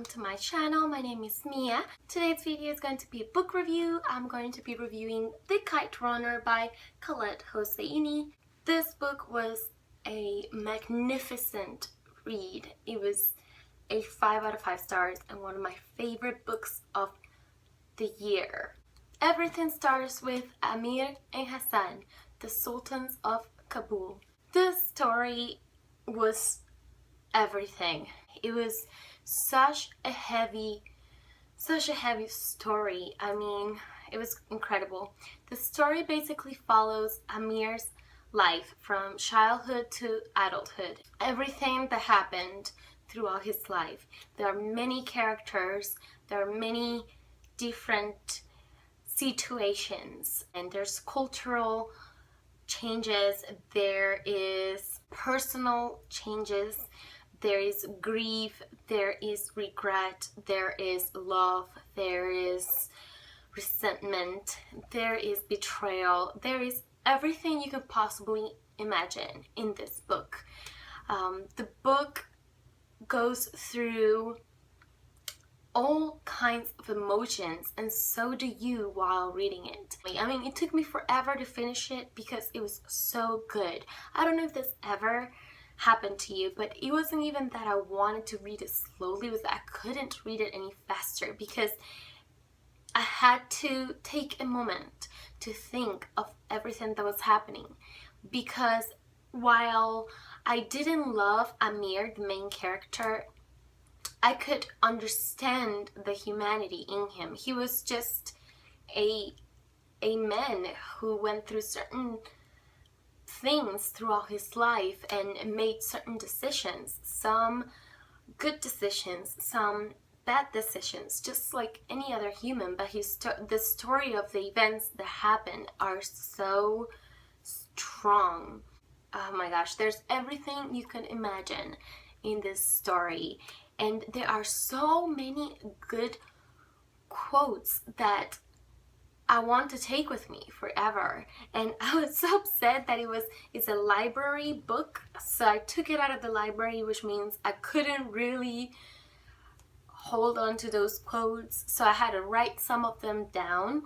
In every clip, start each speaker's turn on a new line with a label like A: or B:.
A: welcome to my channel. My name is Mia. Today's video is going to be a book review. I'm going to be reviewing The Kite Runner by Khaled Hosseini. This book was a magnificent read. It was a 5 out of 5 stars and one of my favorite books of the year. Everything starts with Amir and Hassan, the Sultans of Kabul. This story was everything. It was such a heavy story. I mean, it was incredible. The story basically follows Amir's life from childhood to adulthood. Everything that happened throughout his life. There are many characters, there are many different situations, and there's cultural changes, there is personal changes, there is grief, there is regret, there is love, there is resentment, there is betrayal, there is everything you could possibly imagine in this book. The book goes through all kinds of emotions, and so do you while reading it. I mean, it took me forever to finish it because it was so good. I don't know if this ever happened to you, but it wasn't even that I wanted to read it slowly, it was that I couldn't read it any faster because I had to take a moment to think of everything that was happening. Because while I didn't love Amir, the main character, I could understand the humanity in him. He was just a man who went through certain things throughout his life and made certain decisions. Some good decisions, some bad decisions, just like any other human. But the story of the events that happened are so strong. Oh my gosh, there's everything you can imagine in this story. And there are so many good quotes that I want to take with me forever. And I was so upset that it's a library book. So I took it out of the library, which means I couldn't really hold on to those quotes. So I had to write some of them down.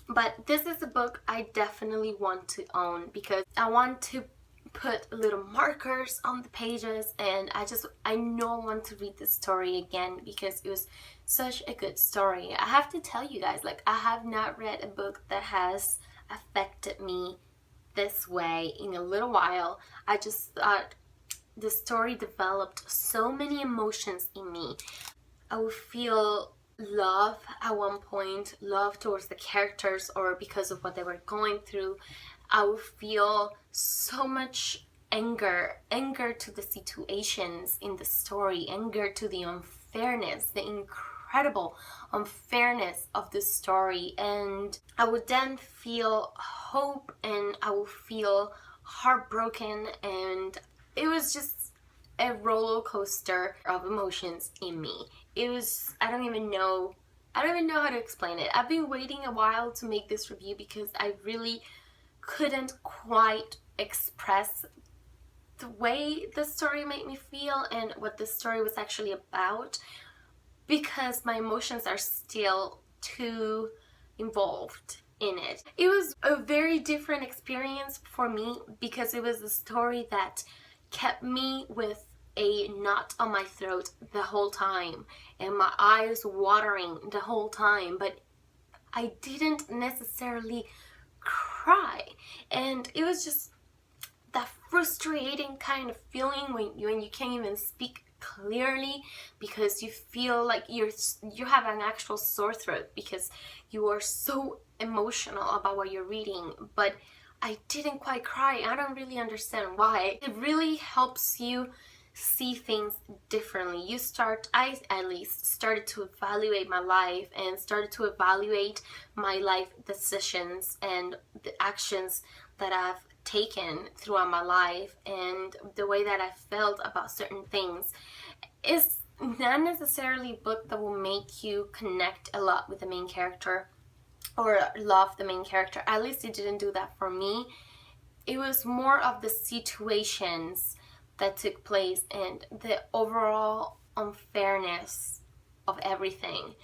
A: But this is a book I definitely want to own because I want to put little markers on the pages, and I know I want to read this story again because it was such a good story. I have to tell you guys, like, I have not read a book that has affected me this way in a little while. I just thought the story developed so many emotions in me. I would feel love at one point, love towards the characters or because of what they were going through. I would feel so much anger to the situations in the story, anger to the unfairness, the incredible unfairness of the story. And I would then feel hope, and I would feel heartbroken, and it was just a roller coaster of emotions in me. It was, I don't even know how to explain it. I've been waiting a while to make this review because I really couldn't quite express the way the story made me feel and what the story was actually about because my emotions are still too involved in it. It was a very different experience for me because it was a story that kept me with a knot on my throat the whole time and my eyes watering the whole time, but I didn't necessarily cry. And it was just that frustrating kind of feeling when you can't even speak clearly because you feel like you have an actual sore throat because you are so emotional about what you're reading. But I didn't quite cry. I don't really understand why. It really helps you see things differently. I at least started to evaluate my life and started to evaluate my life decisions and the actions that I've taken throughout my life and the way that I felt about certain things. It's not necessarily a book that will make you connect a lot with the main character or love the main character. At least it didn't do that for me. It was more of the situations that took place and the overall unfairness of everything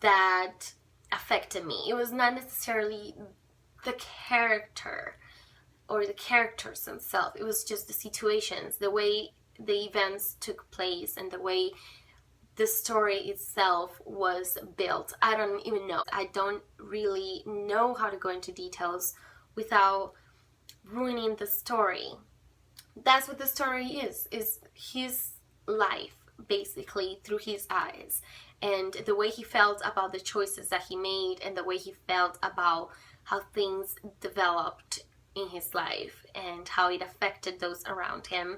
A: that affected me. It was not necessarily the character or the characters themselves. It was just the situations, the way the events took place, and the way the story itself was built. I don't even know. I don't really know how to go into details without ruining the story. That's what the story is his life, basically, through his eyes, and the way he felt about the choices that he made, and the way he felt about how things developed in his life and how it affected those around him.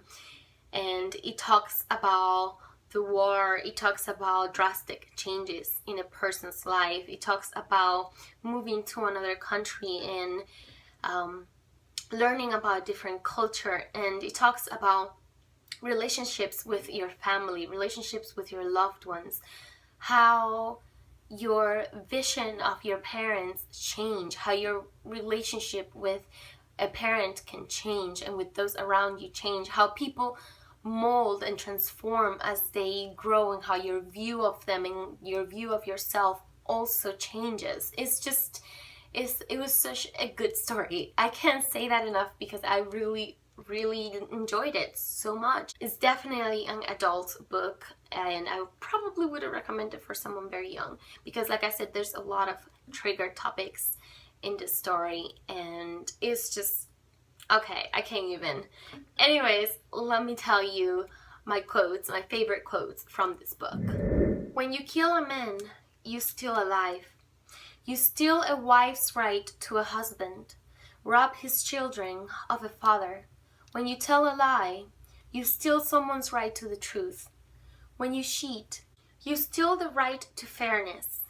A: And it talks about the war, it talks about drastic changes in a person's life, it talks about moving to another country and learning about a different culture, and it talks about relationships with your family, relationships with your loved ones, how your vision of your parents change, how your relationship with a parent can change, and with those around you change, how people mold and transform as they grow, and how your view of them and your view of yourself also changes. It was such a good story. I can't say that enough because I really enjoyed it so much. It's definitely an adult book, and I probably wouldn't recommend it for someone very young because, like I said, there's a lot of trigger topics in this story, and it's just okay, I can't even. Anyways, let me tell you my quotes, my favorite quotes from this book. When you kill a man, you steal a life. You steal a wife's right to a husband, rob his children of a father. When you tell a lie, you steal someone's right to the truth. When you cheat, you steal the right to fairness.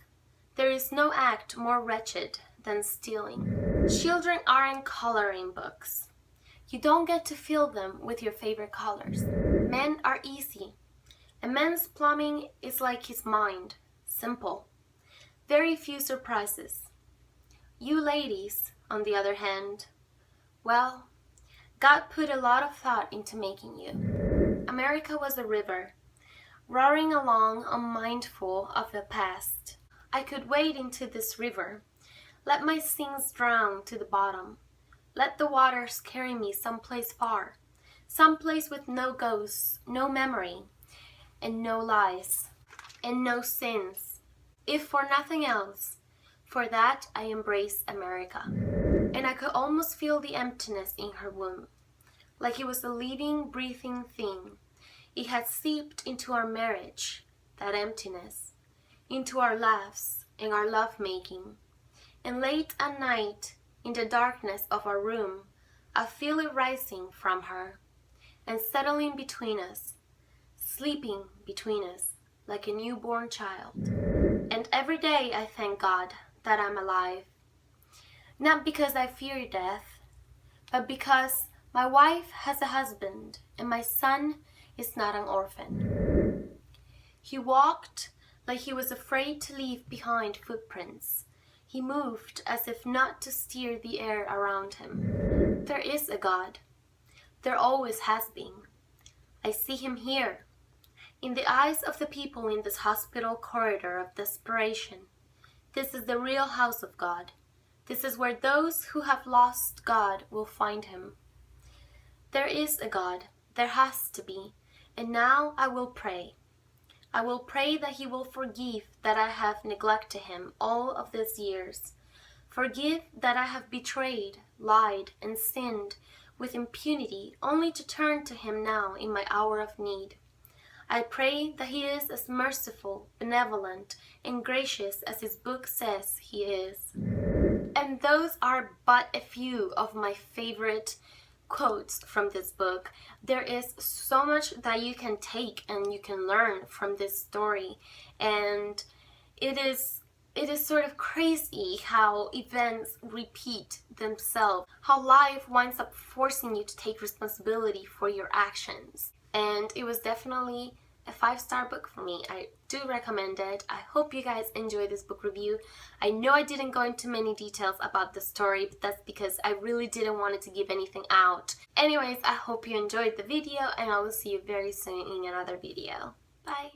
A: There is no act more wretched than stealing. Children aren't coloring books. You don't get to fill them with your favorite colors. Men are easy. A man's plumbing is like his mind, simple. Very few surprises. You ladies, on the other hand, well, God put a lot of thought into making you. America was a river, roaring along unmindful of the past. I could wade into this river, let my sins drown to the bottom. Let the waters carry me someplace far, someplace with no ghosts, no memory, and no lies, and no sins. If for nothing else, for that I embrace America. And I could almost feel the emptiness in her womb, like it was a living, breathing thing. It had seeped into our marriage, that emptiness, into our laughs and our lovemaking. And late at night, in the darkness of our room, I feel it rising from her and settling between us, sleeping between us like a newborn child. And every day I thank God that I'm alive, not because I fear death, but because my wife has a husband and my son is not an orphan. He walked like he was afraid to leave behind footprints. He moved as if not to steer the air around him. There is a God. There always has been. I see him here, in the eyes of the people in this hospital corridor of desperation. This is the real house of God. This is where those who have lost God will find him. There is a God. There has to be. And now I will pray. I will pray that he will forgive that I have neglected him all of these years. Forgive that I have betrayed, lied, and sinned with impunity only to turn to him now in my hour of need. I pray that he is as merciful, benevolent, and gracious as his book says he is. And those are but a few of my favorite quotes from this book. There is so much that you can take and you can learn from this story, and it is sort of crazy how events repeat themselves, how life winds up forcing you to take responsibility for your actions. And it was definitely a 5-star book for me. I do recommend it. I hope you guys enjoyed this book review. I know I didn't go into many details about the story, but that's because I really didn't want it to give anything out. Anyways, I hope you enjoyed the video, and I will see you very soon in another video. Bye!